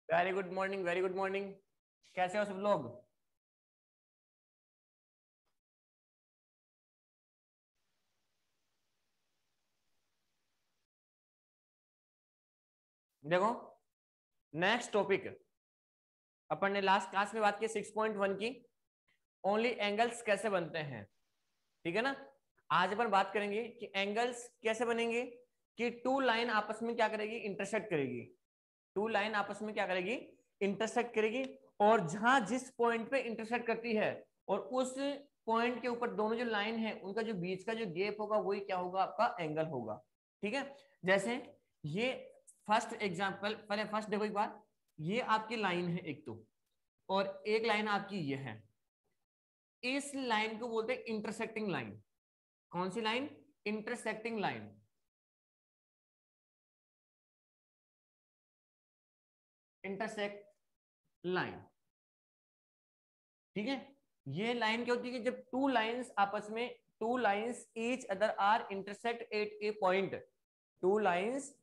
Very good morning, very good morning. कैसे हो सब लोग? देखो, नेक्स्ट टॉपिक अपन ने लास्ट क्लास में बात की 6.1 की, ओनली एंगल्स कैसे बनते हैं। ठीक है ना। आज अपन बात करेंगे कि एंगल्स कैसे बनेंगे, कि टू लाइन आपस में क्या करेगी, इंटरसेक्ट करेगी। टू लाइन आपस में क्या करेगी, इंटरसेक्ट करेगी। और जहां जिस पॉइंट पे इंटरसेक्ट करती है और उस पॉइंट के ऊपर दोनों जो लाइन है उनका जो बीच का जो गैप होगा वही क्या होगा, आपका एंगल होगा। ठीक है। जैसे ये फर्स्ट एग्जांपल, पहले फर्स्ट देखो एक बार। ये आपकी लाइन है एक तो, और एक लाइन आपकी ये है। इस लाइन को बोलते हैं इंटरसेक्टिंग लाइन। कौन सी line? Intersecting line. Intersect line. ठीक है। ये लाइन क्या होती है कि जब टू लाइंस आपस में, two lines each other are intersect at a point. Two lines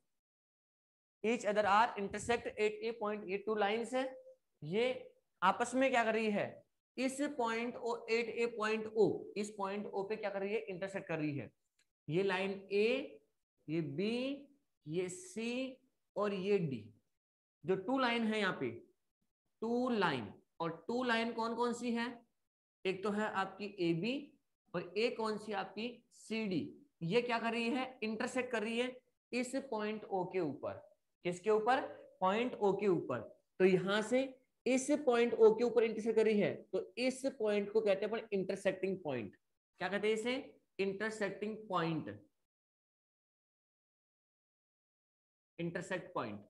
each other are intersect at a point. ये टू लाइंस है, ये आपस में क्या कर रही है, इस point O at a point O, इस पॉइंट ओ पे क्या कर रही है, इंटरसेक्ट कर रही है। ये लाइन ए, ये बी, ये सी और ये डी। जो टू लाइन है यहाँ पे, टू लाइन, और टू लाइन कौन कौन सी है? एक तो है आपकी ए बी, और एक कौन सी आपकी सी डी। ये क्या कर रही है, इंटरसेक्ट कर रही है इस पॉइंट ओ के ऊपर। किसके ऊपर? पॉइंट ओ के ऊपर। तो यहां से इस पॉइंट ओ के ऊपर इंटरसेक्ट कर रही है, तो इस पॉइंट को कहते हैं अपन इंटरसेक्टिंग पॉइंट। क्या कहते हैं इसे? Intersecting point. Intersect point.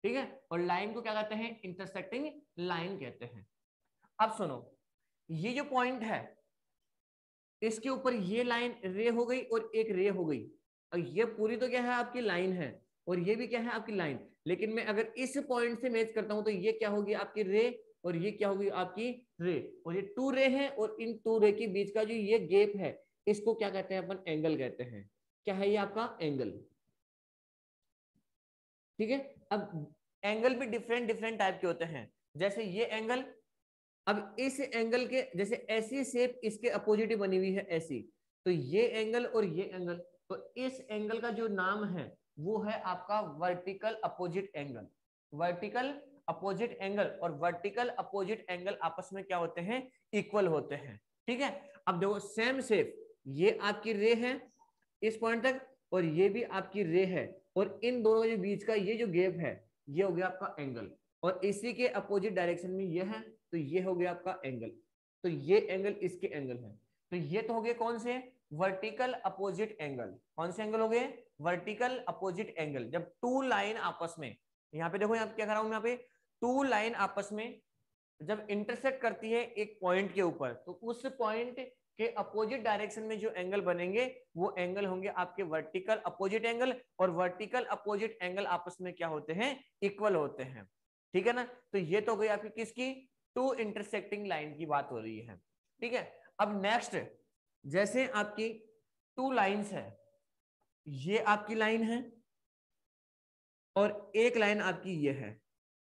ठीक है। और लाइन को क्या कहते हैं? इंटरसेक्टिंग लाइन कहते हैं। अब सुनो, ये जो पॉइंट है इसके ऊपर ये लाइन रे हो गई और एक रे हो गई, और ये पूरी तो क्या है, आपकी लाइन है, और ये भी क्या है, आपकी लाइन। लेकिन मैं अगर इस पॉइंट से मैच करता हूं तो ये क्या होगी, आपकी रे, और ये क्या होगी, आपकी रे। और ये टू रे है, और इन टू रे के बीच का जो ये गैप है इसको क्या कहते हैं, अपन एंगल कहते हैं। क्या है ये आपका एंगल। ठीक है। अब एंगल भी डिफरेंट डिफरेंट टाइप के होते हैं। जैसे ये एंगल, अब इस एंगल के जैसे ऐसी शेप इसके अपोजिट बनी हुई है, ऐसी। तो ये एंगल और ये एंगल, तो इस एंगल का जो नाम है वो है आपका vertical opposite angle. Vertical opposite angle और वर्टिकल अपोजिट एंगल आपस में क्या होते हैं, इक्वल होते हैं। ठीक है। अब देखो सेम शेप, ये आपकी रे है इस पॉइंट तक, और ये भी आपकी रे है, और इन दोनों के बीच का ये जो गैप है ये हो गया आपका एंगल। और इसी के अपोजिट डायरेक्शन में ये है, तो ये हो गया आपका एंगल। तो ये एंगल इसके एंगल है। तो ये तो हो गए कौन से, वर्टिकल अपोजिट एंगल। कौन से एंगल हो गए? Vertical opposite angle. जब टू लाइन आपस में, यहाँ पे देखो, यहाँ पे क्या कर रहा हूं मैं, यहाँ पे टू लाइन आपस में जब इंटरसेक्ट करती है एक पॉइंट के ऊपर, तो उस पॉइंट के अपोजिट डायरेक्शन में जो एंगल बनेंगे वो एंगल होंगे आपके वर्टिकल अपोजिट एंगल। और वर्टिकल अपोजिट एंगल आपस में क्या होते हैं, इक्वल होते हैं। ठीक है ना। तो ये तो गई आपकी किसकी, टू इंटरसेक्टिंग लाइन की बात हो रही है। ठीक है। अब नेक्स्ट, जैसे आपकी टू लाइंस है, ये आपकी लाइन है और एक लाइन आपकी ये है।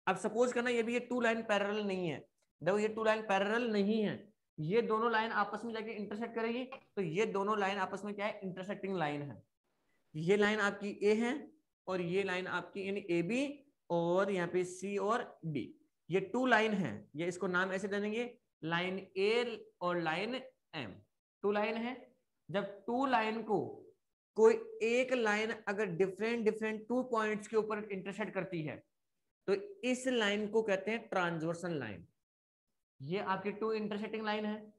अब सपोज करना ये भी ये टू लाइन पैरेलल नहीं है। देखो ये टू लाइन पैरेलल नहीं है, ये दोनों लाइन आपस में जाके इंटरसेक्ट करेगी। तो ये दोनों लाइन आपस में क्या है, इंटरसेक्टिंग लाइन है। ये लाइन आपकी ए है और ये लाइन आपकी यानी ए बी, और यहाँ पे सी और डी। ये टू लाइन है, ये इसको नाम ऐसे दे देंगे, लाइन ए और लाइन एम। टू लाइन है। जब टू लाइन को कोई एक लाइन अगर डिफरेंट डिफरेंट टू पॉइंट्स के ऊपर इंटरसेक्ट करती है तो इस लाइन को कहते हैं ट्रांसवर्सल लाइन। ये आपकी टू इंटरसेक्टिंग लाइन है,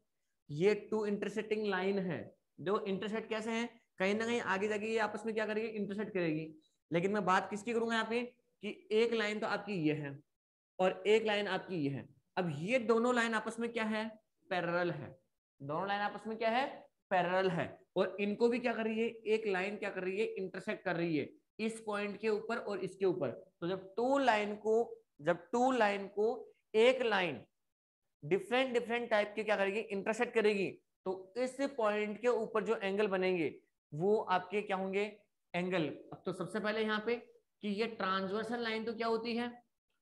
ये टू इंटरसेक्टिंग लाइन है। जो इंटरसेक्ट कैसे है, कहीं ना कहीं आगे जाके ये आपस में क्या करेगी, इंटरसेक्ट करेगी। लेकिन मैं बात किसकी करूंगा यहाँ पे, कि एक लाइन तो आपकी ये है और एक लाइन आपकी ये है। अब ये दोनों लाइन आपस में क्या है, पैरेलल है। दोनों लाइन आपस में क्या है, पैरेलल है। और इनको भी क्या कर रही है, एक लाइन क्या कर रही है, इंटरसेक्ट कर रही है इस पॉइंट के ऊपर और इसके ऊपर। तो जब टू लाइन को एक लाइन डिफरेंट डिफरेंट टाइप के क्या करेगी, इंटरसेक्ट करेगी, तो इस पॉइंट के ऊपर जो एंगल बनेंगे वो आपके क्या होंगे, एंगल। अब तो सबसे पहले यहाँ पे कि ये ट्रांसवर्सल लाइन तो क्या होती है,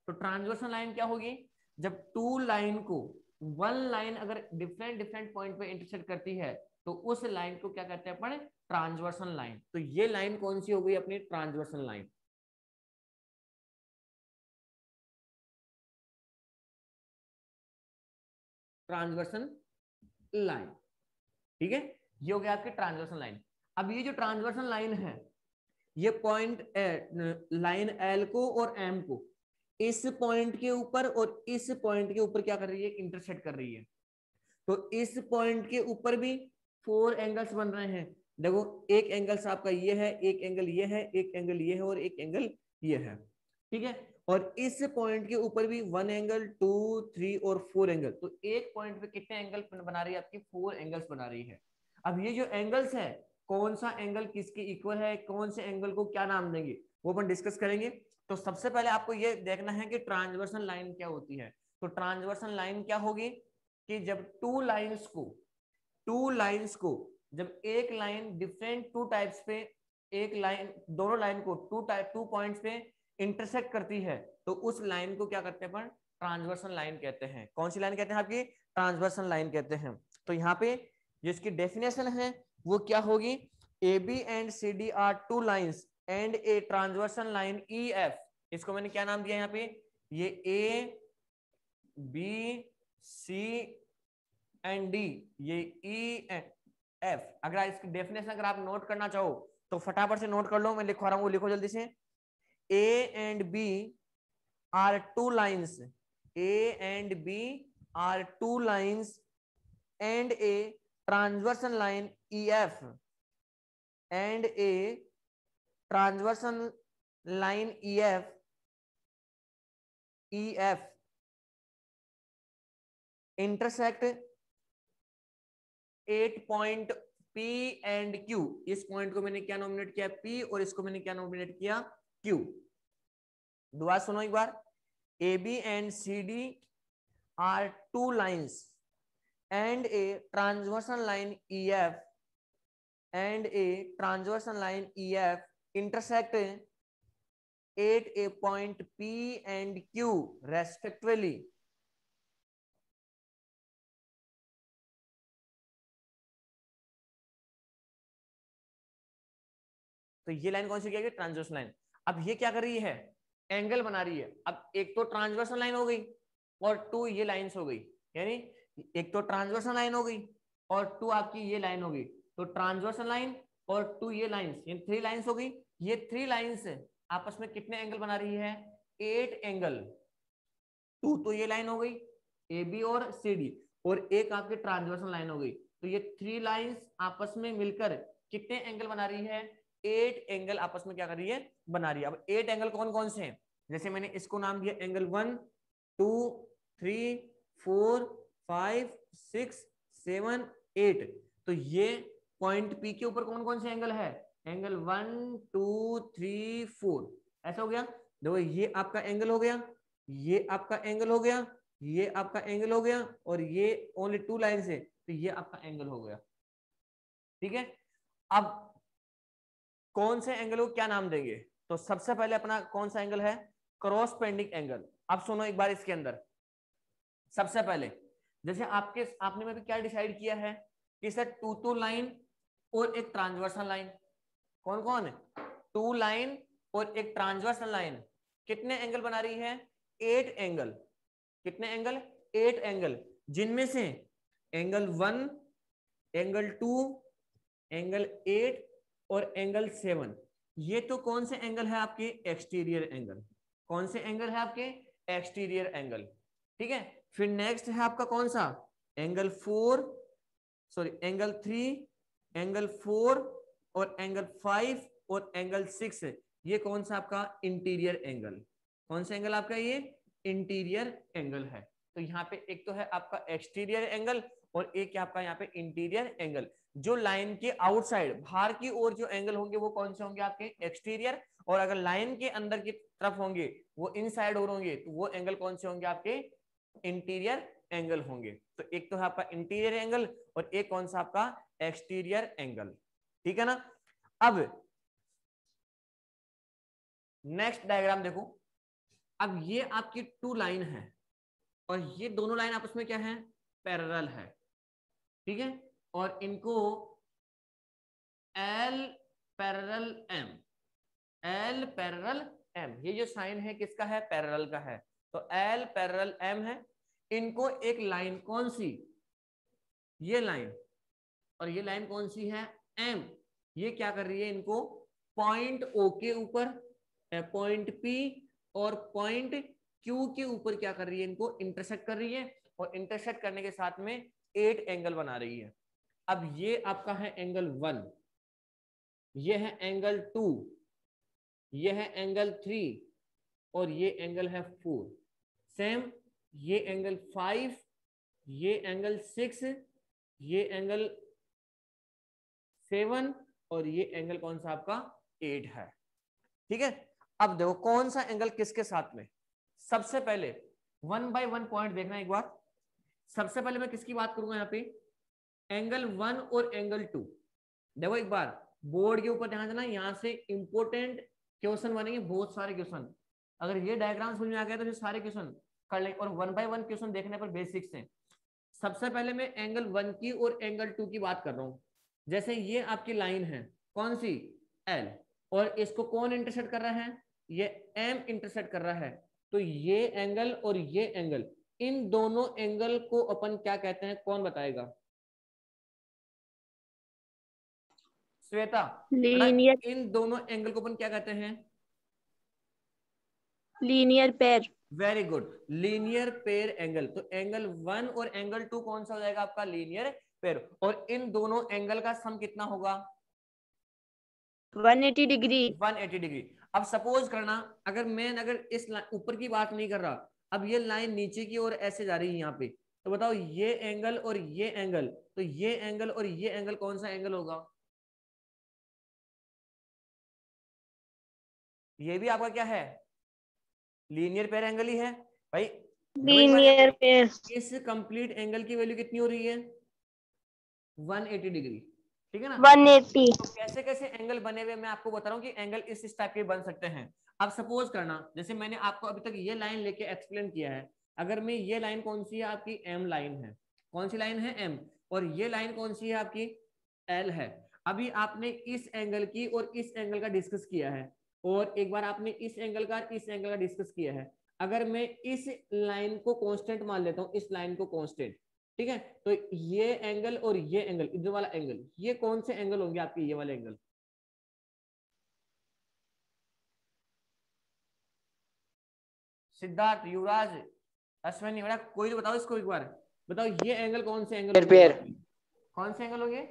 तो ट्रांसवर्सल लाइन क्या होगी, जब टू लाइन को वन लाइन अगर डिफरेंट डिफरेंट पॉइंट पे इंटरसेक्ट करती है तो उस लाइन को क्या कहते हैं अपन, ट्रांसवर्सल लाइन। तो ये लाइन कौन सी हो गई अपनी, ट्रांसवर्सल लाइन। ट्रांसवर्सल लाइन, ठीक है, ये हो गया आपकी ट्रांसवर्सल लाइन। अब ये जो ट्रांसवर्सल लाइन है, ये पॉइंट लाइन एल को और एम को इस पॉइंट के ऊपर और इस पॉइंट के ऊपर क्या कर रही है, इंटरसेक्ट कर रही है। तो इस पॉइंट के ऊपर भी 4 एंगल्स बन रहे हैं। देखो एक एंगल आपका ये है, एक एंगल ये है, एक एंगल ये है और एक एंगल ये है, ठीक है। और इस पॉइंट के ऊपर भी 1 एंगल, 2, 3 और 4 एंगल। तो एक पॉइंट पे कितने एंगल बना रही है आपकी, 4 एंगल्स बना रही है। अब ये जो एंगल्स है, कौन सा एंगल किसके इक्वल है, कौन से एंगल को क्या नाम देंगे, वो अपन डिस्कस करेंगे। तो सबसे पहले आपको ये देखना है कि ट्रांसवर्सल लाइन क्या होती है। तो ट्रांसवर्सल लाइन क्या होगी कि जब टू लाइंस को जब एक लाइन डिफरेंट टू टाइप्स पे, एक लाइन दोनों लाइन को टू पॉइंट्स पे इंटरसेक्ट करती है, तो उस लाइन को क्या करते हैं, ट्रांसवर्सल लाइन कहते हैं। कौन सी लाइन कहते हैं आपकी, ट्रांसवर्सल लाइन कहते हैं। तो यहाँ पे जिसकी डेफिनेशन है वो क्या होगी, A B and C D are two lines and a transversal line E F. इसको मैंने क्या नाम दिया यहाँ पे, ये A B C and D, ये ई एंड एफ। अगर इसकी डेफिनेशन अगर आप नोट करना चाहो तो फटाफट से नोट कर लो, मैं लिखवा रहा हूं, वो लिखो जल्दी से। A and B are two lines, A and B are two lines and a transversal line E F and a transversal line E F intersect 8 point P and Q। इस पॉइंट को मैंने क्या नॉमिनेट किया, P, और इसको मैंने क्या nominate किया, Q। दुआ सुनो एक बार, AB and CD are two lines and a transversal line EF and a transversal line EF intersect 8 a point P and Q respectively। तो ये लाइन कौन सी क्या, ट्रांसवर्सल लाइन। अब ये क्या कर रही है, एंगल बना रही है। अब एक तो ट्रांसवर्सल लाइन हो गई और टू ये लाइंस हो गई, यानी एक तो ट्रांसवर्सल लाइन हो गई और टू आपकी ये लाइन हो गई। तो ट्रांसवर्सल लाइन और टू ये लाइंस, ये 3 लाइंस हो गई। ये 3 लाइंस आपस में कितने एंगल बना रही है, 8 एंगल। टू तो ये लाइन हो गई ए बी और सी डी, और एक आपकी ट्रांसवर्सल लाइन हो गई। तो ये 3 लाइंस आपस में मिलकर कितने एंगल बना रही है, 8 एंगल आपस में क्या कर रही है, बना रही है। अब 8 एंगल कौन कौन से हैं, जैसे मैंने इसको नाम दिया एंगल 1, 2, 3, 4, 5, 6, 7, 8। तो ये पॉइंट पी के ऊपर कौन कौन से एंगल है, एंगल 1, 2, 3, 4। ऐसा हो गया। देखो ये आपका एंगल हो गया, ये आपका एंगल हो गया, ये आपका एंगल हो गया, और ये ओनली 2 लाइन है तो ये आपका एंगल हो गया, ठीक है। अब कौन से एंगल को क्या नाम देंगे, तो सबसे पहले अपना कौन सा एंगल है, क्रॉस पेंडिंग एंगल। अब सुनो एक बार इसके अंदर, सबसे पहले जैसे आपने में भी क्या डिसाइड किया है कि सर टू लाइन और एक ट्रांसवर्सल लाइन। कौन कौन है, 2 लाइन और एक ट्रांसवर्सल लाइन कितने एंगल बना रही है, 8 एंगल। कितने एंगल, 8 एंगल, जिनमें से एंगल 1, एंगल 2, एंगल 8 और एंगल 7, ये तो कौन से एंगल है आपके, एक्सटीरियर एंगल। कौन से एंगल है आपके, एक्सटीरियर एंगल, ठीक है। फिर नेक्स्ट है आपका कौन सा, एंगल 4, सॉरी एंगल 3, एंगल 4 और एंगल 5 और एंगल 6। ये कौन सा आपका इंटीरियर एंगल, कौन सा एंगल आपका, ये इंटीरियर एंगल है। तो यहाँ पे एक तो है आपका एक्सटीरियर एंगल और एक आपका यहाँ पे इंटीरियर एंगल। जो लाइन के आउटसाइड बाहर की ओर जो एंगल होंगे वो कौन से होंगे आपके, एक्सटीरियर। और अगर लाइन के अंदर की तरफ होंगे वो इनसाइड और होंगे तो वो एंगल कौन से होंगे आपके, इंटीरियर एंगल होंगे। तो एक तो है आपका इंटीरियर एंगल और एक कौन सा आपका, एक्सटीरियर एंगल, ठीक है ना। अब नेक्स्ट डायग्राम देखो, अब ये आपकी टू लाइन है और ये दोनों लाइन आपस में क्या है, पैरेलल है, ठीक है, और इनको L parallel M, L parallel M, ये जो साइन है किसका है, पैरेलल का है, तो L पैरेलल M है। इनको एक लाइन कौन सी, ये लाइन, और ये लाइन कौन सी है, M, ये क्या कर रही है, इनको पॉइंट O के ऊपर, पॉइंट P और पॉइंट Q के ऊपर क्या कर रही है, इनको इंटरसेक्ट कर रही है, और इंटरसेक्ट करने के साथ में 8 एंगल बना रही है। अब ये आपका है एंगल 1, ये है एंगल 2, ये है एंगल 3 और ये एंगल है 4। सेम ये एंगल 5, ये एंगल 6, ये एंगल 7 और ये एंगल कौन सा आपका 8 है, ठीक है। अब देखो कौन सा एंगल किसके साथ में, सबसे पहले 1 बाय 1 पॉइंट देखना एक बार। सबसे पहले मैं किसकी बात करूंगा यहाँ पे, एंगल 1 और एंगल 2। देखो एक बार बोर्ड के ऊपर ध्यान देना, यहाँ से इंपोर्टेंट क्वेश्चन बनेंगे, बहुत सारे क्वेश्चन। अगर ये डायग्राम समझ में आ गया तो ये सारे क्वेश्चन कर लेंगे, और 1 बाय 1 क्वेश्चन देखने पर बेसिक्स हैं। सबसे पहले मैं एंगल 1 की और एंगल 2 की बात कर रहा हूँ। जैसे ये आपकी लाइन है कौन सी, L, और इसको कौन इंटरसेक्ट कर रहा है, ये M इंटरसेक्ट कर रहा है। तो ये एंगल और ये एंगल, इन दोनों एंगल को अपन क्या कहते हैं, कौन बताएगा, श्वेता, लीनियर, इन दोनों एंगल को अपन क्या कहते हैं, linear pair. Very good, linear pair angle. तो एंगल 1 और एंगल 2 कौन सा हो जाएगा आपका, लीनियर पेयर। और इन दोनों एंगल का सम कितना होगा, 180 डिग्री। 180 डिग्री। अब सपोज करना, अगर इस ऊपर की बात नहीं कर रहा, अब ये लाइन नीचे की ओर ऐसे जा रही है यहाँ पे, तो बताओ ये एंगल और ये एंगल, तो ये एंगल और ये एंगल कौन सा एंगल होगा, ये भी आपका क्या है, लीनियर पेयर एंगल ही है भाई। देखो एक बार यहाँ लीनियर पे पेयर। इस कंप्लीट एंगल की वैल्यू कितनी हो रही है, 180 डिग्री, ठीक है ना। 180। तो कैसे कैसे एंगल बने हुए मैं आपको बता रहा हूँ कि एंगल इस टाइप के बन सकते हैं। अब सपोज करना, जैसे मैंने आपको अभी तक ये लाइन लेके एक्सप्लेन किया है, अगर मैं ये लाइन कौन सी है आपकी, M लाइन है, कौन सी लाइन है, M, और ये लाइन कौन सी है आपकी, L है। अभी आपने इस एंगल की और इस एंगल का डिस्कस किया है, और एक बार आपने इस एंगल का इस एंगल का डिस्कस किया है। अगर मैं इस लाइन को कांस्टेंट मान लेता हूँ, इस लाइन को कांस्टेंट, ठीक है, तो ये एंगल और ये एंगल, इधर वाला एंगल, ये कौन से एंगल होंगे आपके, ये वाले एंगल, सिद्धार्थ, युवराज, अश्विनी, बेटा कोई तो बताओ इसको एक बार, बताओ ये एंगल कौन से एंगल होंगे, पेयर, कौन से एंगल होंगे,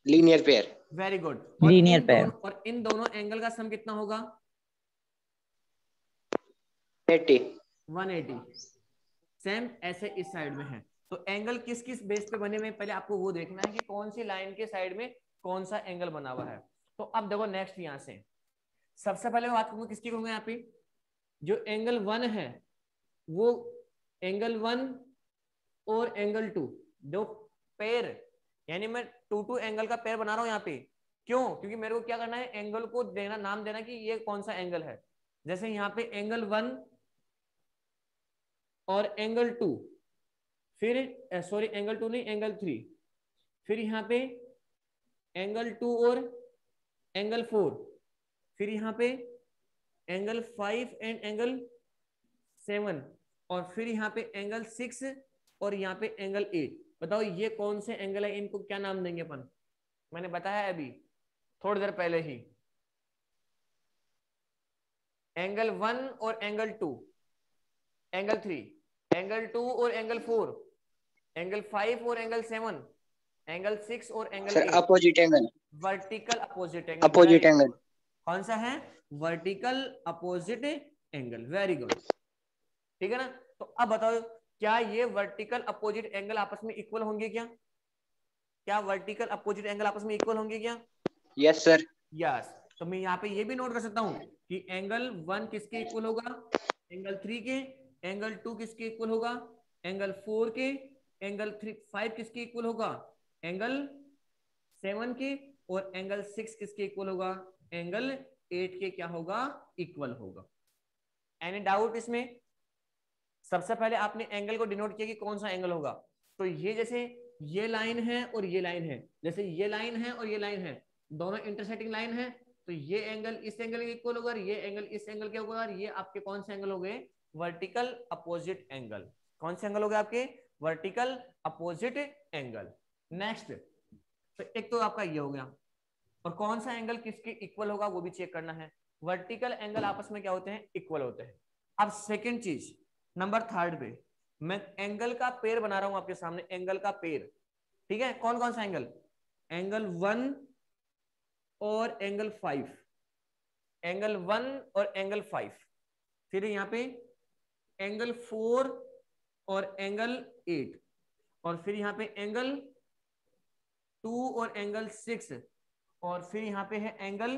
linear pair, very good. Linear pair. और इन दोनों एंगल का सम कितना होगा, 80, 180। सेम ऐसे इस साइड में है। तो एंगल किस किस बेस पे बने हुए हैं, पहले आपको वो देखना है कि कौन सी लाइन के साइड में कौन सा एंगल बना हुआ है। तो अब देखो नेक्स्ट, यहां से सबसे पहले मैं बात करूंगा किसकी करूंगा, यहाँ पे जो एंगल 1 है, वो एंगल 1 और एंगल 2 दो पेयर, यानी मैं 2 एंगल का पेयर बना रहा हूं यहाँ पे। क्यों, क्योंकि मेरे को क्या करना है, एंगल को देना, नाम देना कि ये कौन सा एंगल है। जैसे यहाँ पे एंगल 1 और एंगल 2, फिर सॉरी एंगल 2 नहीं, एंगल 3, फिर यहाँ पे एंगल 2 और एंगल 4, फिर यहाँ पे एंगल 5 एंड एंगल 7, और फिर यहाँ पे एंगल 6 और यहाँ पे एंगल 8। बताओ ये कौन से एंगल है, इनको क्या नाम देंगे अपन, मैंने बताया अभी थोड़ी देर पहले ही, एंगल 1 और एंगल 2, एंगल 3, एंगल 2 और एंगल 4, एंगल 5 और एंगल 7, एंगल 6 और angle sir 8, opposite angle, vertical opposite angle. Opposite angle, कौन सा है, vertical opposite angle, very good, ठीक है ना। तो अब बताओ क्या ये वर्टिकल अपोजिट एंगल आपस में इक्वल होंगे क्या, क्या वर्टिकल अपोजिट एंगल आपस में इक्वल होंगे क्या, यस सर, यस। तो मैं यहाँ पे ये भी नोट कर सकता हूँ कि एंगल 1 किसके इक्वल होगा, एंगल 3 के, एंगल 2 किसके इक्वल होगा, एंगल 4 के, एंगल 5 किसके इक्वल होगा, एंगल 7 के, और एंगल 6 किसके इक्वल होगा, एंगल 8 के क्या होगा, इक्वल होगा। एनी डाउट इसमें? सबसे पहले आपने एंगल को डिनोट किया कि कौन सा एंगल होगा। तो ये जैसे ये लाइन है और ये लाइन है, जैसे ये लाइन है और ये लाइन है, दोनों इंटरसेक्टिंग लाइन है, तो ये एंगल इस एंगल के इक्वल होगा, ये एंगल इस एंगल के होगा, ये आपके कौन से एंगल हो गए? Vertical opposite angle. कौन से एंगल हो गए आपके? Vertical opposite angle. नेक्स्ट, तो एक तो आपका ये हो गया, और कौन सा एंगल किसके इक्वल होगा वो भी चेक करना है। वर्टिकल एंगल आपस में क्या होते हैं? इक्वल होते हैं। अब सेकंड चीज, नंबर थर्ड पे मैं एंगल का पेयर बना रहा हूं आपके सामने, एंगल का पेयर, ठीक है? कौन कौन सा एंगल? एंगल 1 और एंगल 5, एंगल 1 और एंगल 5, फिर यहाँ पे एंगल 4 और एंगल 8, और फिर यहाँ पे एंगल 2 और एंगल 6, और फिर यहाँ पे है एंगल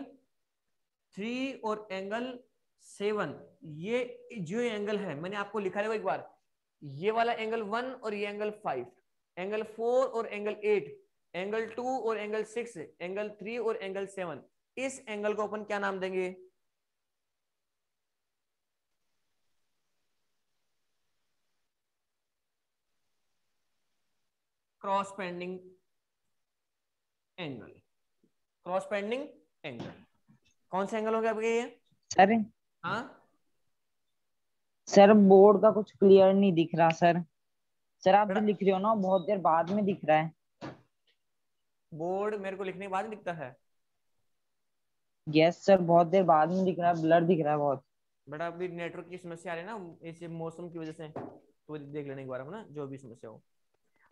3 और एंगल 7। ये जो एंगल है मैंने आपको लिखा है एक बार, ये वाला एंगल 1 और ये एंगल 5, एंगल 4 और एंगल 8, एंगल 2 और एंगल 6, एंगल 3 और एंगल 7। इस एंगल को अपन क्या नाम देंगे? Cross pending angle. Cross pending angle कौन सा एंगल हो गया आपके ये? सर हाँ सर बोर्ड का कुछ क्लियर नहीं दिख रहा सर। सर आप जो बेटा, लिख रहे हो ना बहुत देर बाद में दिख रहा है। बोर्ड मेरे को लिखने के बाद दिखता है। यस सर, बहुत देर बाद में दिख रहा है, ब्लर दिख रहा है बहुत। बेटा अभी नेटवर्क की समस्या आ रही है ना, इस मौसम की वजह से, तो देख लेने के बारे में ना जो भी समस्या हो।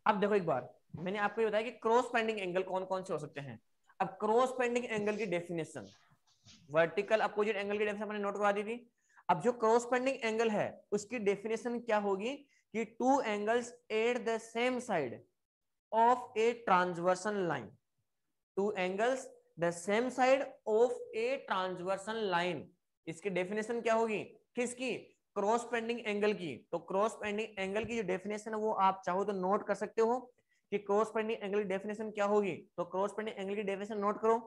अब देखो एक बार, मैंने आपको ये बताया कि क्रॉस पेंडिंग एंगल कौन कौन से हो सकते हैं। अब क्रॉस पेंडिंग एंगल की डेफिनेशन, वर्टिकल अपोजिट एंगल की डेफिनेशन मैंने नोट करवा दी थी। अब जो क्रॉस पेंडिंग एंगल है उसकी डेफिनेशन क्या होगी कि two angles at the same side of a transversal line, two angles the same side of a transversal line. इसकी डेफिनेशन क्या होगी? किसकी? क्रॉस पेंडिंग एंगल की। तो क्रॉस पेंडिंग एंगल की जो डेफिनेशन है वो आप चाहो तो नोट कर सकते हो कि क्रॉस पेंडिंग एंगल की डेफिनेशन क्या होगी। तो क्रॉस पेंडिंग एंगल की डेफिनेशन नोट करो,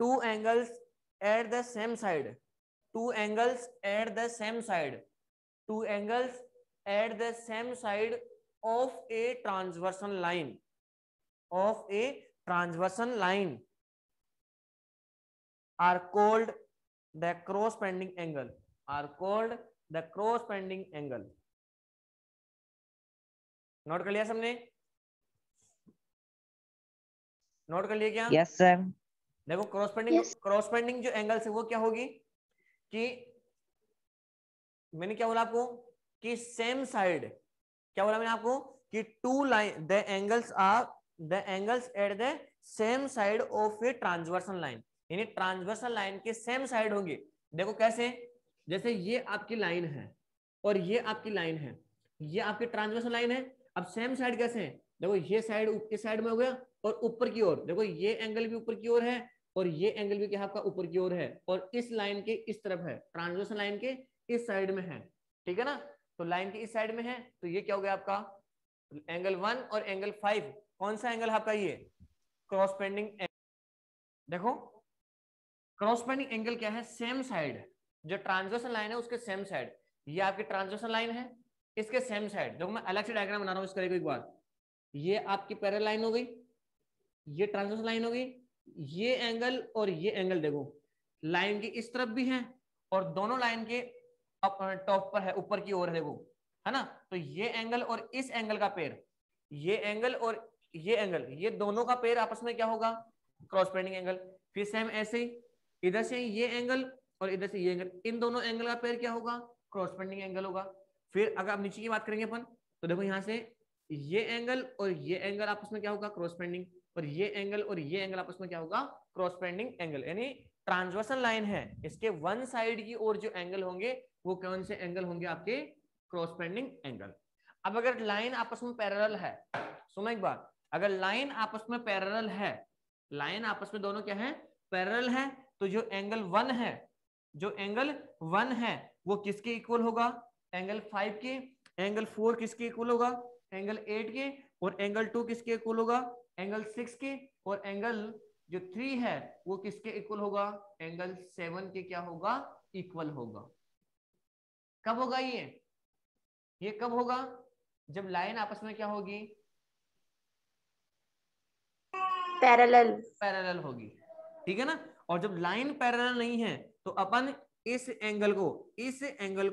two angles at the same side, two angles at the same side, two angles at the same side of a transversal line, of a transversal line are called the cross pending angle, are called the cross pending angle। Note कर लिया सबने? Note कर लिया क्या? Yes sir. देखो cross pending जो angle है वो क्या होगी कि मैंने क्या बोला आपको कि सेम साइड, क्या बोला मैंने आपको कि two line the angles are the angles at the same side of a transversal line, यानी ट्रांसवर्सल लाइन के सेम साइड होंगे। देखो कैसे, जैसे ये आपकी लाइन है और ये आपकी लाइन है, ये आपकी ट्रांसवर्सल लाइन है। अब सेम साइड कैसे है? देखो ये साइड इस साइड में हो गया, और ऊपर की ओर देखो ये एंगल भी ऊपर की ओर है और ये एंगल भी क्या आपका ऊपर की ओर है, और इस लाइन के इस तरफ है, ट्रांसवर्सल लाइन के इस साइड में है, ठीक है ना? तो लाइन के इस साइड में है, तो ये क्या हो गया आपका एंगल 1 और एंगल 5। कौन सा एंगल आपका? ये क्रॉस पेंडिंग एंगल। देखो क्रॉस पेंडिंग एंगल क्या है? सेम साइड, जो ट्रांसवर्सल लाइन है उसके सेम साइड, ये आपकी ट्रांसवर्सल लाइन है, इसके सेम साइड। देखो मैं अलग से डायग्राम बना रहा हूं, इसका एक बार, ये आपकी पैरेलल लाइन हो गई, ये ट्रांसवर्सल लाइन हो गई, ये एंगल और ये एंगल देखो लाइन की इस तरफ भी है और दोनों लाइन के टॉप पर है, ऊपर की ओर है, देखो है ना? तो ये एंगल और इस एंगल का पेयर, ये एंगल और ये एंगल, ये दोनों का पेयर आपस में क्या होगा? Cross pending angle. फिर सेम ऐसे ही इधर से ये एंगल और इधर से ये एंगल, इन दोनों एंगल का पेयर क्या होगा? क्रॉस पेंडिंग एंगल होगा। फिर अगर आप नीचे की बात करेंगे अपन, तो देखो यहाँ से ये एंगल और ये एंगल आपस में क्या होगा? Cross pending. और ये एंगल और ये एंगल आपस में क्या होगा? Cross pending angle. यानी ट्रांसवर्सल लाइन है, इसके वन साइड की ओर जो एंगल होंगे वो कौन से एंगल होंगे? आपके क्रॉस पेंडिंग एंगल। अब अगर लाइन आपस में पैरेलल है, सुनो एक बार, अगर लाइन आपस में पैरेलल है, लाइन आपस में दोनों क्या है? पैरेलल है, तो जो एंगल 1 है, जो एंगल 1 है वो किसके इक्वल होगा? एंगल 5 के। एंगल 4 किसके इक्वल होगा? एंगल 8 के। और एंगल 2 किसके इक्वल होगा? एंगल 6 के। और एंगल जो 3 है वो किसके इक्वल होगा? एंगल 7 के क्या होगा? इक्वल होगा। कब होगा ये कब होगा? जब लाइन आपस में क्या होगी? पैरेलल होगी, ठीक है ना। और जब लाइन पैरेलल नहीं है तो अपन इस एंगल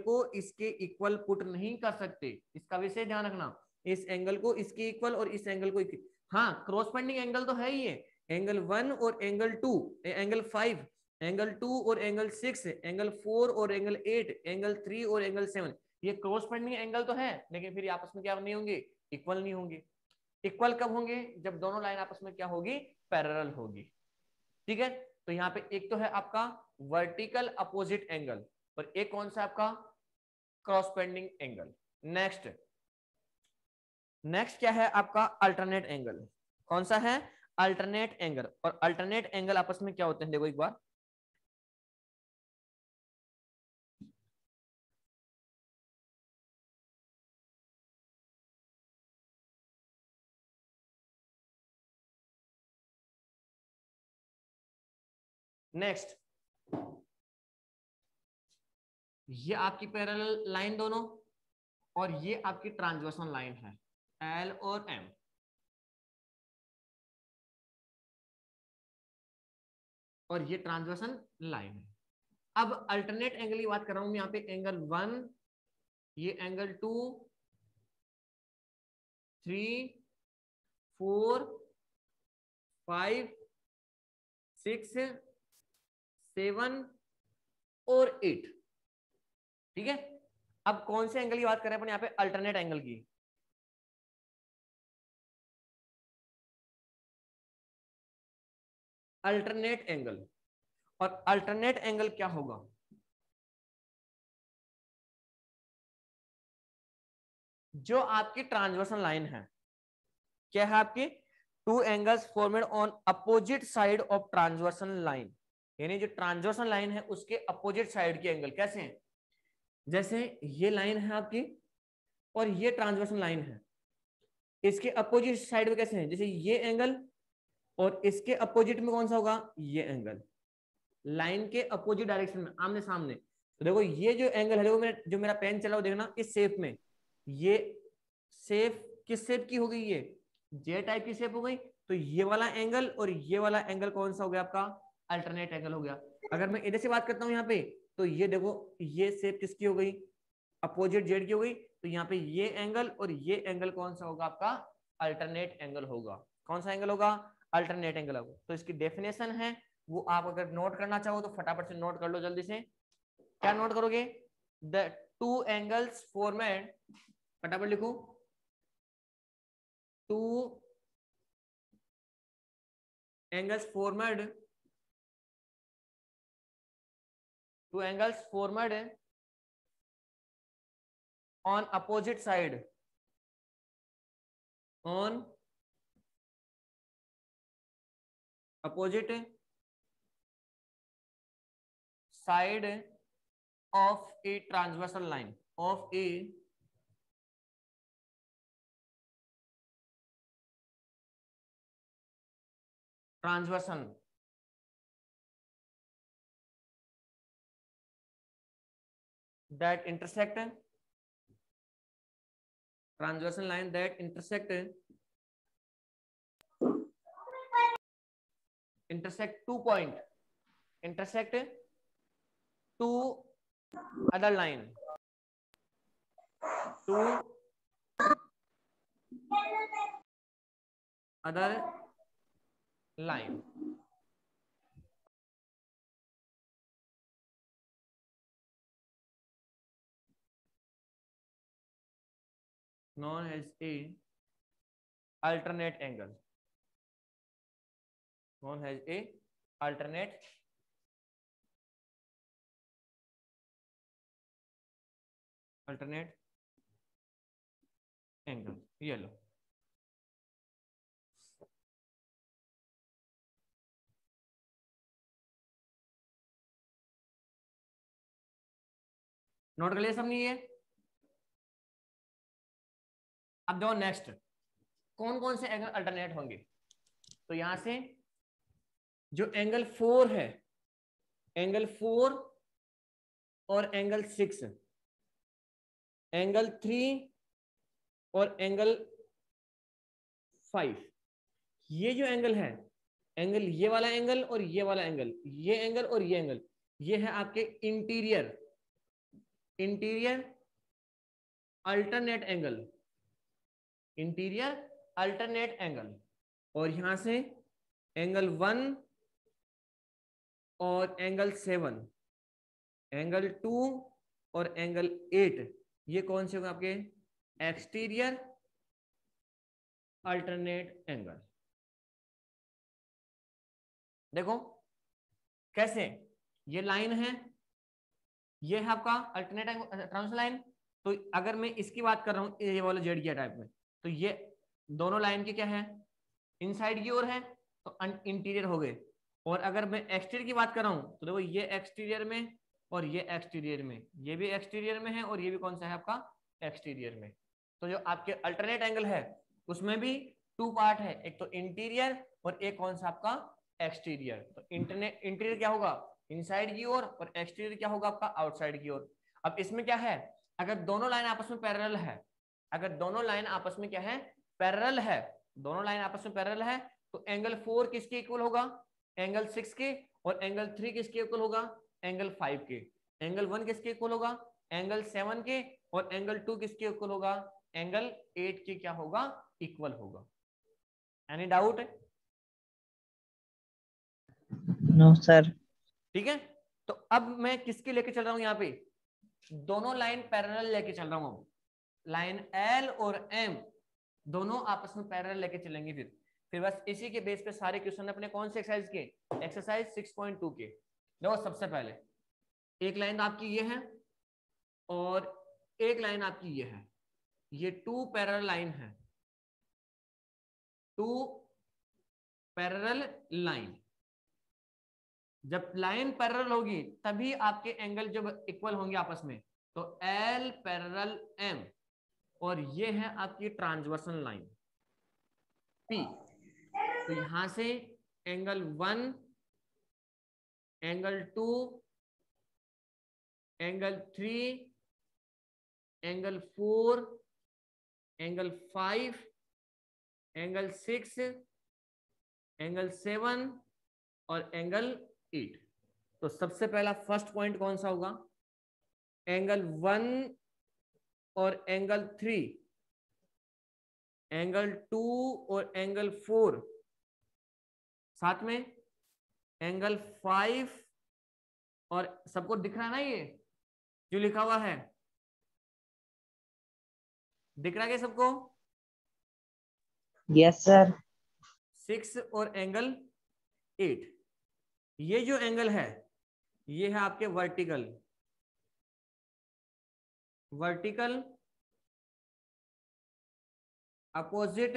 को इसके इक्वल पुट नहीं कर सकते। इसका विशेष ध्यान रखना, इस एंगल को इसके इक्वल और इस एंगल को हाँ क्रॉसपेंडिंग एंगल तो है ही है, एंगल 1 और एंगल 2, एंगल 5, एंगल 2 और एंगल 6, एंगल 4 और एंगल 8, एंगल 3 और एंगल 7, ये क्रॉसपेंडिंग एंगल तो है, लेकिन फिर आपस में क्या नहीं होंगे? इक्वल नहीं होंगे। इक्वल कब होंगे? जब दोनों लाइन आपस में क्या होगी? पैरेलल होगी, ठीक है। तो यहाँ पे एक तो है आपका वर्टिकल अपोजिट एंगल और एक कौन सा आपका? Corresponding angle. नेक्स्ट क्या है आपका? Alternate angle. कौन सा है? Alternate angle. और अल्टरनेट एंगल आपस में क्या होते हैं? देखो एक बार, नेक्स्ट ये आपकी पैरेलल लाइन दोनों, और ये आपकी ट्रांसवर्सल लाइन है एल और एम। और ये ट्रांसवर्सल लाइन है। अब अल्टरनेट एंगल की बात कर रहा हूं मैं यहाँ पे, एंगल 1, ये एंगल 2, 3, 4, 5, 6, 7 और 8, ठीक है। अब कौन से एंगल की बात कर रहे हैं अपन यहाँ पे? अल्टरनेट एंगल की। अल्टरनेट एंगल, और अल्टरनेट एंगल क्या होगा? जो आपकी ट्रांसवर्सल लाइन है, क्या है आपकी? Two angles formed on opposite side of transversal line, यानी जो ट्रांसवर्सल लाइन है उसके अपोजिट साइड के एंगल कैसे हैं? जैसे ये लाइन है आपकी और ये ट्रांसवर्सल लाइन है, इसके अपोजिट साइड में कैसे हैं? जैसे ये एंगल और इसके अपोजिट में कौन सा होगा? ये एंगल, लाइन के अपोजिट डायरेक्शन में, आमने सामने। तो देखो ये जो एंगल है, देखो जो मेरा पेन चला हुआ देखना, इस शेप में, ये शेप किस शेप की हो गई? ये जे टाइप की शेप हो गई। तो ये वाला एंगल और ये वाला एंगल कौन सा हो गया आपका? अल्टरनेट एंगल हो गया। अगर मैं इधर से बात करता हूँ यहाँ पे, तो ये देखो ये शेप किसकी हो गई? अपोजिट जेड की हो गई। तो यहाँ पे ये एंगल और ये एंगल कौन सा होगा आपका? अल्टरनेट एंगल होगा। कौन सा एंगल होगा? अल्टरनेट एंगल होगा। तो इसकी डेफिनेशन है वो आप अगर नोट करना चाहो तो फटाफट से नोट कर लो जल्दी से। क्या नोट करोगे? द टू एंगल्स फॉर्मेड, फटाफट लिखो, two angles formed, two angles formed on opposite side, on opposite side of a transversal line, of a transversal that intersect, transversal line that intersect two point, intersect two other line, two other line, known as a alternate angle, known as a alternate angle. ये लो, note कर लिया सबने ये? अब देखो next कौन कौन से एंगल अल्टरनेट होंगे। तो यहां से जो एंगल 4 है, एंगल 4 और एंगल 6, एंगल 3 और एंगल 5। ये जो एंगल है, एंगल ये वाला एंगल और ये वाला एंगल, ये एंगल और ये एंगल, ये है आपके interior alternate angle, interior alternate angle. और यहां से एंगल 1 और एंगल 7, एंगल 2 और एंगल 8, ये कौन से होंगे आपके एक्सटीरियर अल्टरनेट एंगल। देखो कैसे, ये लाइन है, ये है आपका अल्टरनेट ट्रांसफर लाइन। तो अगर मैं इसकी बात कर रहा हूं ये वाला जेड टाइप में, तो ये दोनों लाइन के क्या है, इनसाइड की ओर है, तो इंटीरियर हो गए। और अगर मैं एक्सटीरियर की बात कर रहा हूं तो देखो ये एक्सटीरियर में और ये एक्सटीरियर में, ये भी एक्सटीरियर में है और ये भी कौन सा है आपका एक्सटीरियर में। तो जो आपके अल्टरनेट एंगल है उसमें भी 2 पार्ट है, एक तो इंटीरियर और एक कौन सा आपका एक्सटीरियर। तो इंटीरियर क्या होगा इनसाइड की ओर और एक्सटीरियर क्या होगा आपका आउटसाइड की ओर। अब इसमें क्या है, अगर दोनों लाइन आपस में पैरेलल है, अगर दोनों लाइन आपस में क्या है पैरेलल है, दोनों लाइन आपस में पैरेलल है, तो एंगल 4 किसके इक्वल होगा, एंगल 6 के, और एंगल 3 किसके इक्वल होगा, एंगल 5 के। एंगल 1 किसके इक्वल होगा, एंगल 7 के, और एंगल 2 किसके इक्वल होगा, एंगल 8 के क्या होगा, इक्वल होगा। Any doubt? No sir. ठीक है, तो अब मैं किसके लेके चल रहा हूं यहाँ पे, दोनों लाइन पैरेलल लेके चल रहा हूं। लाइन एल और एम दोनों आपस में पैरेलल लेके चलेंगे। फिर बस इसी के बेस पे सारे क्वेश्चन अपने कौन से एक्सरसाइज के, एक्सरसाइज 6.2 के। देखो सबसे पहले एक लाइन आपकी ये है और एक लाइन आपकी ये है, ये 2 पैरेलल लाइन है, 2 पैरेलल लाइन। जब लाइन पैरेलल होगी तभी आपके एंगल जब इक्वल होंगे आपस में, तो एल पैरेलल एम, और ये है आपकी ट्रांसवर्सल लाइन पी। तो यहां से angle 1, angle 2, angle 3, angle 4, angle 5, angle 6, angle 7 और एंगल 8। तो सबसे पहला फर्स्ट पॉइंट कौन सा होगा, एंगल 1 और एंगल 3, एंगल 2 और एंगल 4, साथ में एंगल 5, और सबको दिख रहा है ना ये जो लिखा हुआ है, दिख रहा है सबको, यस सर। 6 और एंगल 8। ये जो एंगल है ये है आपके वर्टिकल अपोजिट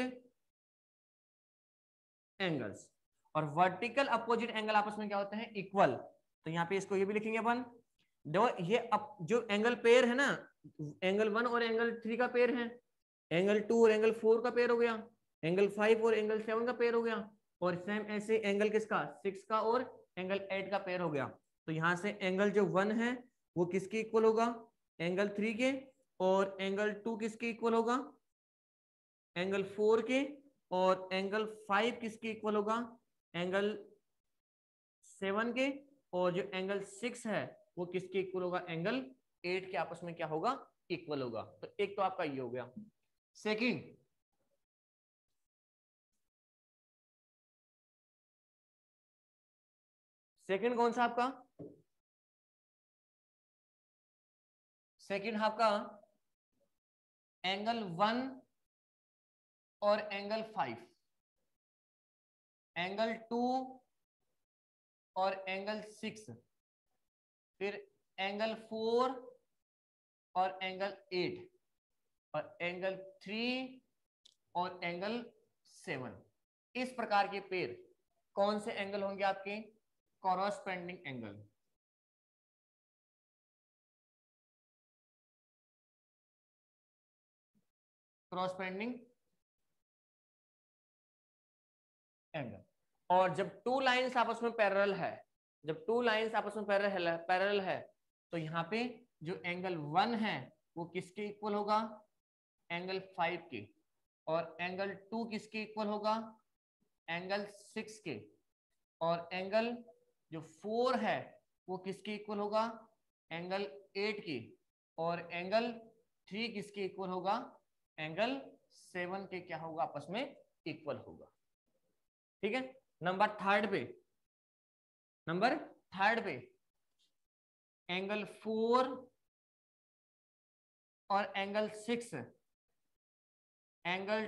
एंगल्स। और वर्टिकल अपोजिट एंगल आपस में क्या होते हैं, इक्वल। तो यहाँ पे इसको ये भी लिखेंगे अपन। देखो ये जो एंगल पेयर है ना, एंगल 1 और एंगल 3 का पेयर है, एंगल 2 और एंगल 4 का पेयर हो गया, एंगल 5 और एंगल 7 का पेयर हो गया, और सेम ऐसे एंगल किसका 6 का और एंगल 8 का पेयर हो गया। तो यहाँ से एंगल जो 1 है वो किसके इक्वल होगा, एंगल 3 के, और एंगल 2 किसके इक्वल होगा, एंगल 4 के, और एंगल 5 किसके इक्वल होगा, एंगल 7 के, और जो एंगल 6 है वो किसके इक्वल होगा, एंगल 8 के आपस में क्या होगा, इक्वल होगा। तो एक तो आपका ये हो गया। सेकंड कौन सा आपका, सेकंड आपका एंगल 1 और एंगल 5, एंगल 2 और एंगल 6, फिर एंगल 4 और एंगल 8, और एंगल 3 और एंगल 7। इस प्रकार के पेयर कौन से एंगल होंगे आपके, कॉरस्पेंडिंग एंगल। Corresponding angle. और जब 2 लाइंस आपस में पैरेलल है, जब 2 लाइंस आपस में पैरेलल है, तो यहाँ पे जो एंगल 1 है वो किसके इक्वल होगा, एंगल 5 के, और एंगल 2 किसके इक्वल होगा, एंगल 6 के, और एंगल जो 4 है वो किसके इक्वल होगा, एंगल 8 की, और एंगल 3 किसके इक्वल होगा, एंगल 7 के क्या होगा, आपस में इक्वल होगा। ठीक है। नंबर थर्ड पे एंगल 4 और एंगल 6, एंगल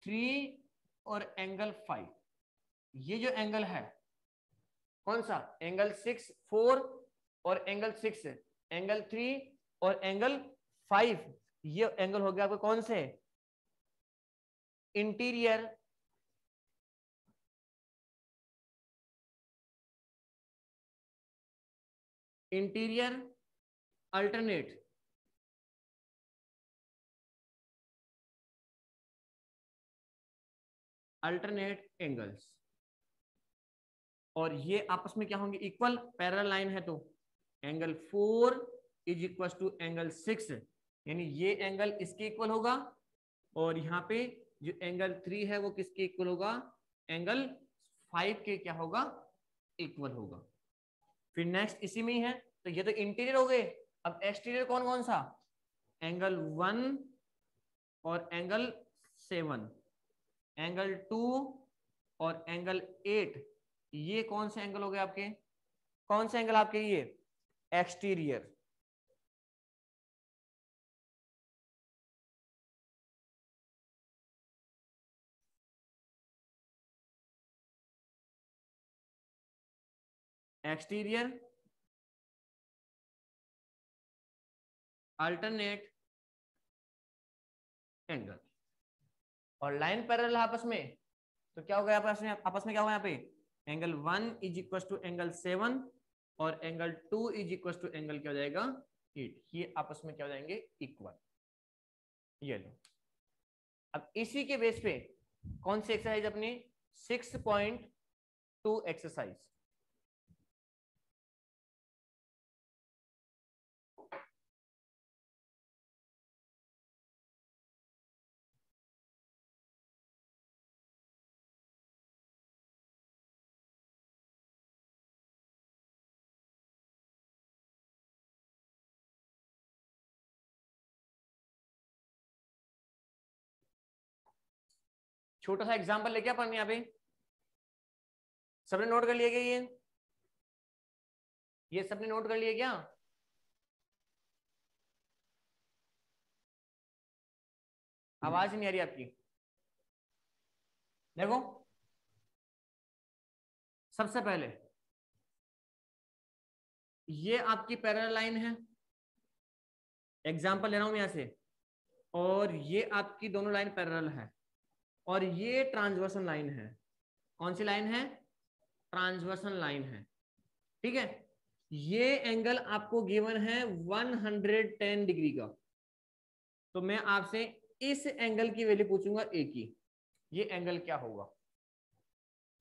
3 और एंगल 5, ये जो एंगल है कौन सा, एंगल 6 4 और एंगल 6, एंगल 3 और एंगल 5, ये एंगल हो गया आपको कौन से, इंटीरियर अल्टरनेट एंगल्स, और ये आपस में क्या होंगे, इक्वल, पैरेलल लाइन है तो angle 4 is equal to angle 6, यानी ये एंगल इसके इक्वल होगा, और यहाँ पे जो एंगल 3 है वो किसके इक्वल होगा, एंगल 5 के क्या होगा, इक्वल होगा। फिर नेक्स्ट इसी में ही है, तो ये तो इंटीरियर हो गए। अब एक्सटीरियर कौन कौन सा, एंगल 1 और एंगल 7, एंगल 2 और एंगल 8, ये कौन से एंगल हो गए आपके, कौन से एंगल आपके, ये एक्सटीरियर। एक्सटीरियर अल्टरनेट एंगल, और लाइन पैरेलल आपस में, तो क्या हो गया आपस में क्या होगा यहाँ पे, angle 1 is equal to angle 7 और angle 2 is equal to angle क्या हो जाएगा 8, ये आपस में क्या हो जाएंगे, इक्वल। ये लो, अब इसी के बेस पे कौन सी एक्सरसाइज अपनी, 6.2 एक्सरसाइज। छोटा सा एग्जांपल लेके अपन यहाँ पे, सबने नोट कर लिया क्या, ये सबने नोट कर लिया क्या, आवाज नहीं आ रही आपकी। देखो सबसे पहले ये आपकी पैरेलल लाइन है, एग्जांपल ले रहा हूं मैं यहां से, और ये आपकी दोनों लाइन पैरेलल है, और ये ट्रांसवर्सल लाइन है। कौन सी लाइन है, ट्रांसवर्सल लाइन है। ठीक है, ये एंगल आपको गिवन है 110 डिग्री का, तो मैं आपसे इस एंगल की वैल्यू पूछूंगा ए की, ये एंगल क्या होगा,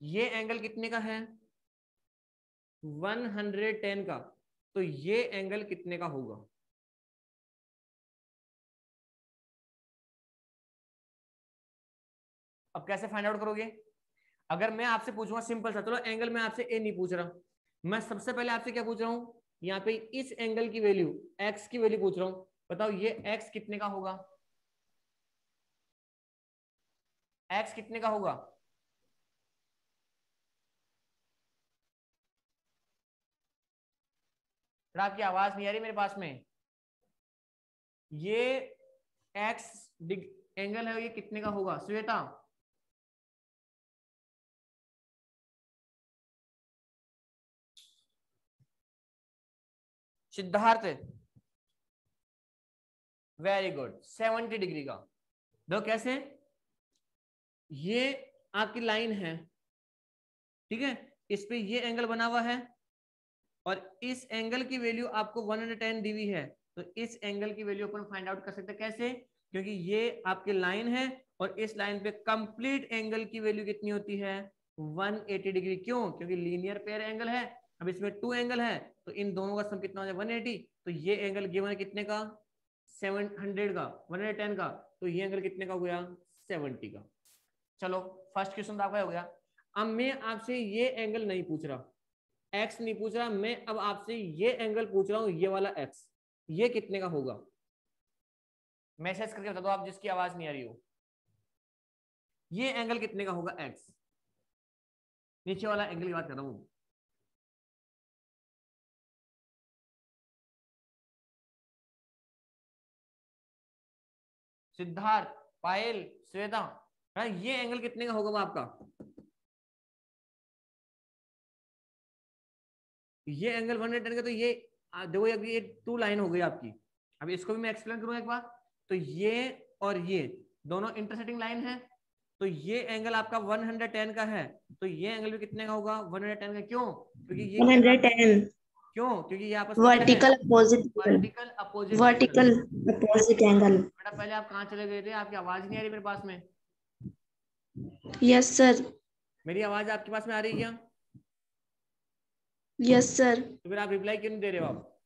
ये एंगल कितने का है 110 का, तो ये एंगल कितने का होगा, अब कैसे फाइंड आउट करोगे। अगर मैं आपसे पूछूंगा सिंपल सा, चलो एंगल मैं आपसे ए नहीं पूछ रहा, मैं सबसे पहले आपसे क्या पूछ रहा हूं, यहाँ पे इस एंगल की वैल्यू एक्स की वैल्यू पूछ रहा हूं, बताओ ये एक्स कितने का होगा, एक्स कितने का होगा, आपकी आवाज नहीं आ रही मेरे पास में, ये एक्स एंगल है ये कितने का होगा Shweta, Siddharth, very good, 70 degree का। देखो कैसे, ये आपकी लाइन है, ठीक है, इस पे ये एंगल बना हुआ है, और इस एंगल की वैल्यू आपको 110 दी हुई है, तो इस एंगल की वैल्यू अपन फाइंड आउट कर सकते हैं कैसे, क्योंकि ये आपकी लाइन है, और इस लाइन पे कंप्लीट एंगल की वैल्यू कितनी होती है 180 डिग्री, क्यों, क्योंकि लीनियर पेयर एंगल है, अब इसमें 2 एंगल है तो इन दोनों का सम कितना हो जाए 180। तो ये एंगल गिवन है कितने का 700 का 110 का, तो ये एंगल कितने का हो गया 70 का। चलो फर्स्ट क्वेश्चन तो आपका हो गया। अब मैं आपसे ये एंगल नहीं पूछ रहा, एक्स नहीं पूछ रहा, मैं अब आपसे ये एंगल पूछ रहा हूं, ये वाला एक्स, ये कितने का होगा। मैसेज करके बता दो आप जिसकी आवाज नहीं आ रही हो, ये एंगल कितने का होगा एक्स, नीचे वाला एंगल की बात कर रहा हूं। सिद्धार्थ, पायल, श्वेता, ये एंगल कितने का होगा आपका, ये एंगल 110 का। तो ये देखो ये 2 लाइन हो गई आपकी। अब इसको भी मैं एक्सप्लेन करूंगा एक बार। तो ये और ये दोनों इंटरसेक्टिंग लाइन है, तो ये एंगल आपका 110 का है, तो ये एंगल भी कितने का होगा 110 का। क्यों, क्योंकि ये 110 क्यों, क्योंकि ये आपस vertical opposite vertical opposite vertical opposite angle. बेटा पहले आप कहाँ चले गए थे, आपकी आवाज नहीं आ रही मेरे पास में। Yes sir. मेरी आवाज आपके पास में आ रही है क्या? Yes sir. तो फिर आप रिप्लाई क्यों नहीं दे रहे हो आप?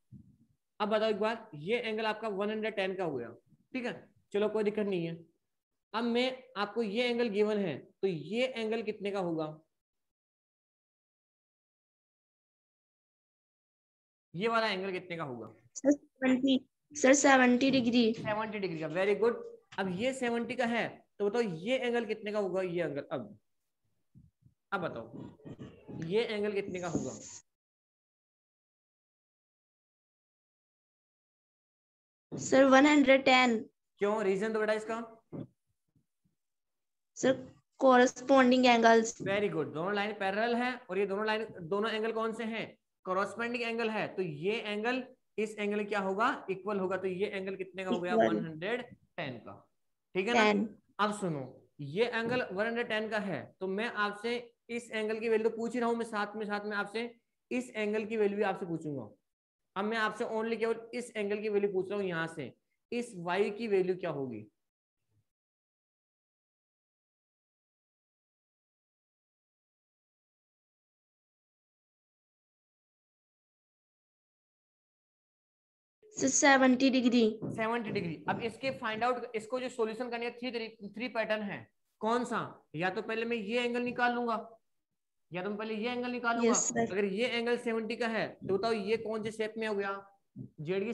अब बताओ एक बार, ये एंगल आपका 110 का हो गया, ठीक है, चलो कोई दिक्कत नहीं है। अब मैं आपको ये एंगल गिवन है, तो ये एंगल कितने का होगा, ये वाला एंगल कितने का होगा सर 70 डिग्री। 70 डिग्री का, वेरी गुड। अब ये 70 का है, तो बताओ ये एंगल कितने का होगा, ये एंगल। अब बताओ ये एंगल कितने का होगा। सर 110। क्यों, रीजन तो बेटा इसका? Sir corresponding angles. Very good, दोनों लाइन पैरेलल है और ये दोनों एंगल कौन से हैं, कोरस्पॉन्डिंग एंगल है। तो ये एंगल इस एंगल क्या होगा, इक्वल होगा। तो ये एंगल कितने का हो गया 110 का, ठीक है ना। अब सुनो, ये एंगल 110 का है, तो मैं आपसे इस एंगल की वैल्यू पूछ ही रहा हूं, मैं साथ में आपसे इस एंगल की वैल्यू भी आपसे पूछूंगा। अब मैं आपसे ओनली केवल इस एंगल की वैल्यू पूछ रहा हूं, यहां से इस y की वैल्यू क्या होगी। Sir 70 degree. 70 डिग्री। अब इसके फाइंड आउट, इसको जो सॉल्यूशन करनी है, थ्री पैटर्न है। कौन सा, या तो पहले मैं ये एंगल निकाल लूंगा, या तो मैं पहले ये एंगल निकालूंगा। Yes, sir. अगर ये एंगल 70 का है तो बताओ ये कौन से शेप में हो गया, जेड की